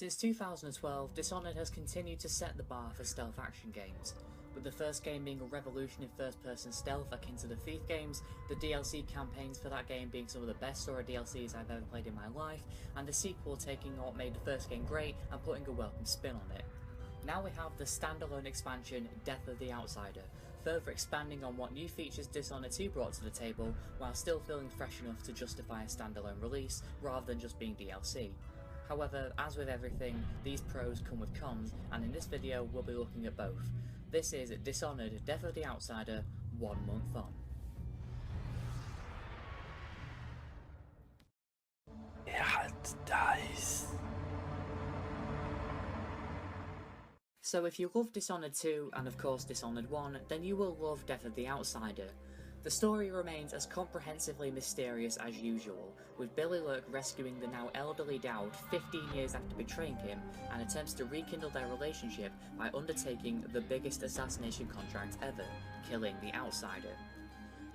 Since 2012, Dishonored has continued to set the bar for stealth action games, with the first game being a revolution in first-person stealth akin to the Thief games, the DLC campaigns for that game being some of the best story DLCs I've ever played in my life, and the sequel taking what made the first game great and putting a welcome spin on it. Now we have the standalone expansion Death of the Outsider, further expanding on what new features Dishonored 2 brought to the table, while still feeling fresh enough to justify a standalone release, rather than just being DLC. However, as with everything, these pros come with cons, and in this video we'll be looking at both. This is Dishonored Death of the Outsider 1 month on. So if you love Dishonored 2 and of course Dishonored 1, then you will love Death of the Outsider. The story remains as comprehensively mysterious as usual, with Billy Lurk rescuing the now elderly Dowd 15 years after betraying him, and attempts to rekindle their relationship by undertaking the biggest assassination contract ever, killing the Outsider.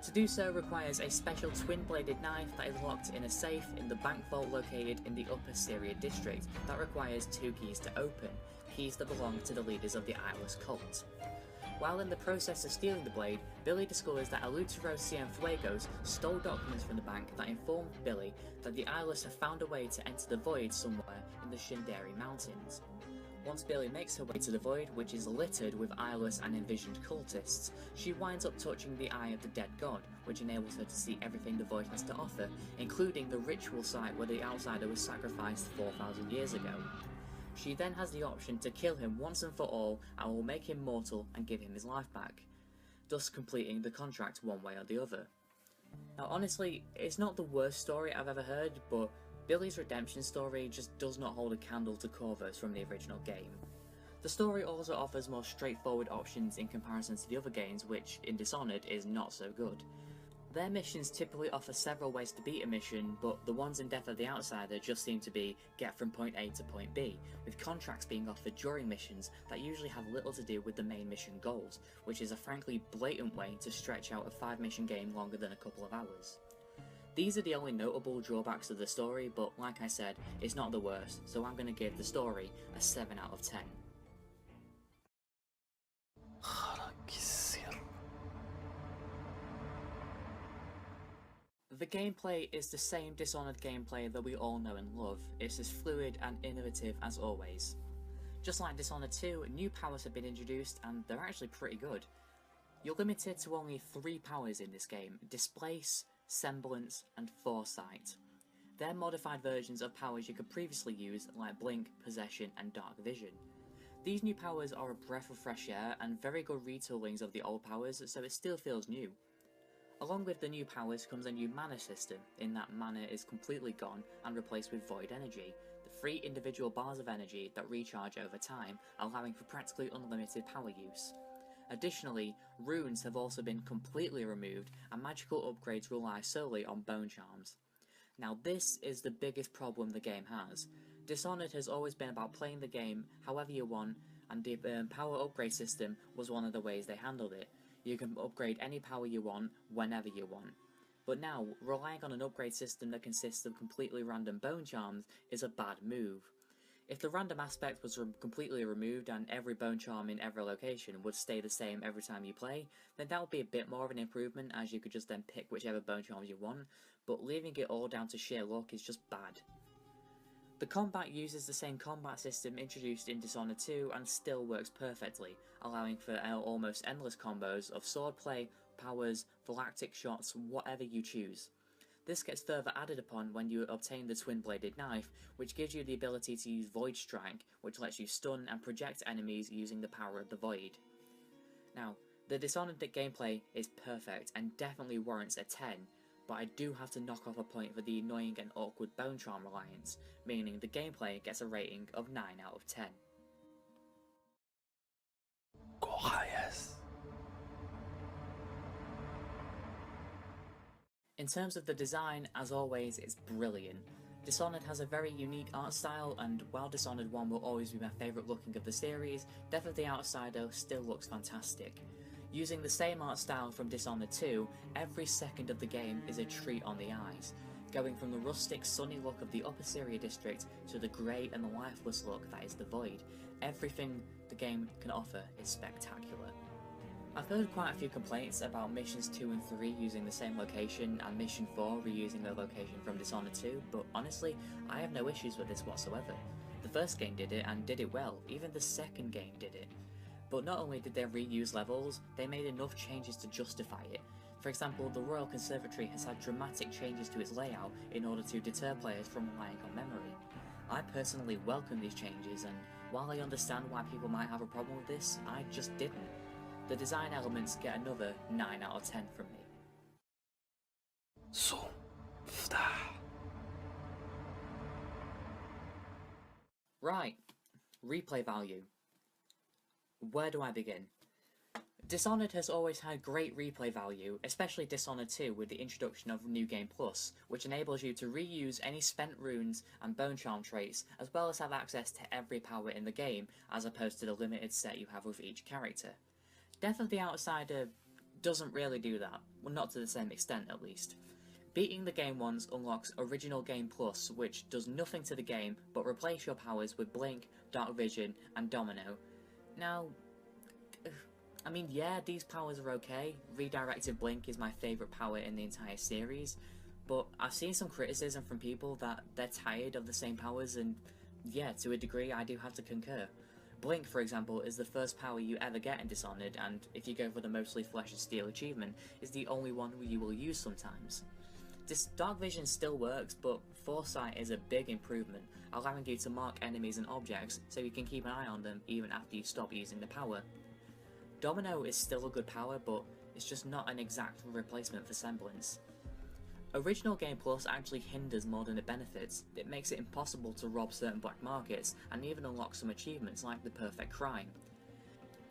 To do so requires a special twin-bladed knife that is locked in a safe in the bank vault located in the Upper Syria district that requires 2 keys to open, keys that belong to the leaders of the Eyeless cult. While in the process of stealing the blade, Billy discovers that Eleuterio Cienfuegos stole documents from the bank that informed Billy that the Eyeless have found a way to enter the Void somewhere in the Shinderi Mountains. Once Billy makes her way to the Void, which is littered with eyeless and envisioned cultists, she winds up touching the Eye of the Dead God, which enables her to see everything the Void has to offer, including the ritual site where the Outsider was sacrificed 4,000 years ago. She then has the option to kill him once and for all and will make him mortal and give him his life back, thus completing the contract one way or the other. Now honestly, it's not the worst story I've ever heard, but Billy's redemption story just does not hold a candle to Corvus from the original game. The story also offers more straightforward options in comparison to the other games, which, in Dishonored, is not so good. Their missions typically offer several ways to beat a mission, but the ones in Death of the Outsider just seem to be get from point A to point B, with contracts being offered during missions that usually have little to do with the main mission goals, which is a frankly blatant way to stretch out a 5-mission game longer than a couple of hours. These are the only notable drawbacks of the story, but like I said, it's not the worst, so I'm going to give the story a 7 out of 10. The gameplay is the same Dishonored gameplay that we all know and love. It's as fluid and innovative as always. Just like Dishonored 2, new powers have been introduced and they're actually pretty good. You're limited to only 3 powers in this game: Displace, Semblance, and Foresight. They're modified versions of powers you could previously use like Blink, Possession, and Dark Vision. These new powers are a breath of fresh air and very good retoolings of the old powers, so it still feels new. Along with the new powers comes a new mana system, in that mana is completely gone and replaced with void energy, the 3 individual bars of energy that recharge over time, allowing for practically unlimited power use. Additionally, runes have also been completely removed and magical upgrades rely solely on bone charms. Now this is the biggest problem the game has. Dishonored has always been about playing the game however you want, and the power upgrade system was one of the ways they handled it. You can upgrade any power you want, whenever you want. But now, relying on an upgrade system that consists of completely random bone charms is a bad move. If the random aspect was completely removed and every bone charm in every location would stay the same every time you play, then that would be a bit more of an improvement, as you could just then pick whichever bone charms you want, but leaving it all down to sheer luck is just bad. The combat uses the same combat system introduced in Dishonored 2 and still works perfectly, allowing for almost endless combos of swordplay, powers, phylactic shots, whatever you choose. This gets further added upon when you obtain the twin-bladed knife, which gives you the ability to use Void Strike, which lets you stun and project enemies using the power of the Void. Now, the Dishonored gameplay is perfect and definitely warrants a 10, but I do have to knock off a point for the annoying and awkward bone charm reliance, meaning the gameplay gets a rating of 9 out of 10. In terms of the design, as always, it's brilliant. Dishonored has a very unique art style, and while Dishonored 1 will always be my favourite looking of the series, Death of the Outsider still looks fantastic. Using the same art style from Dishonored 2, every second of the game is a treat on the eyes. going from the rustic, sunny look of the Upper Syria district to the grey and the lifeless look that is the Void. Everything the game can offer is spectacular. I've heard quite a few complaints about missions 2 and 3 using the same location and mission 4 reusing a location from Dishonored 2, but honestly, I have no issues with this whatsoever. The first game did it, and did it well. Even the second game did it. But not only did they reuse levels, they made enough changes to justify it. For example, the Royal Conservatory has had dramatic changes to its layout in order to deter players from relying on memory. I personally welcome these changes, and while I understand why people might have a problem with this, I just didn't. The design elements get another 9 out of 10 from me. Right, replay value. Where do I begin? Dishonored has always had great replay value, especially Dishonored 2 with the introduction of New Game Plus, which enables you to reuse any spent runes and bone charm traits, as well as have access to every power in the game, as opposed to the limited set you have with each character. Death of the Outsider doesn't really do that, well, not to the same extent at least. Beating the game once unlocks Original Game Plus, which does nothing to the game but replace your powers with Blink, Dark Vision, and Domino. Now, I mean, yeah, these powers are okay. Redirected Blink is my favourite power in the entire series, but I've seen some criticism from people that they're tired of the same powers, and yeah, to a degree I do have to concur. Blink, for example, is the first power you ever get in Dishonored, and if you go for the mostly flesh and steel achievement, is the only one you will use sometimes. This Dark Vision still works, but Foresight is a big improvement, allowing you to mark enemies and objects so you can keep an eye on them even after you stop using the power. Domino is still a good power, but it's just not an exact replacement for Semblance. Original Game Plus actually hinders more than it benefits. It makes it impossible to rob certain black markets, and even unlock some achievements like the Perfect Crime.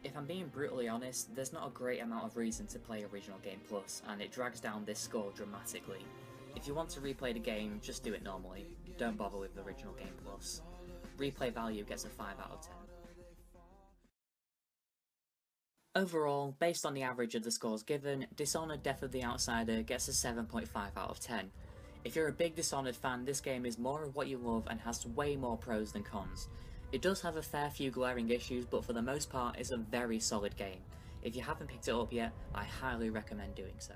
If I'm being brutally honest, there's not a great amount of reason to play Original Game Plus, and it drags down this score dramatically. If you want to replay the game, just do it normally. Don't bother with Original Game Plus. Replay value gets a 5 out of 10. Overall, based on the average of the scores given, Dishonored Death of the Outsider gets a 7.5 out of 10. If you're a big Dishonored fan, this game is more of what you love and has way more pros than cons. It does have a fair few glaring issues, but for the most part it's a very solid game. If you haven't picked it up yet, I highly recommend doing so.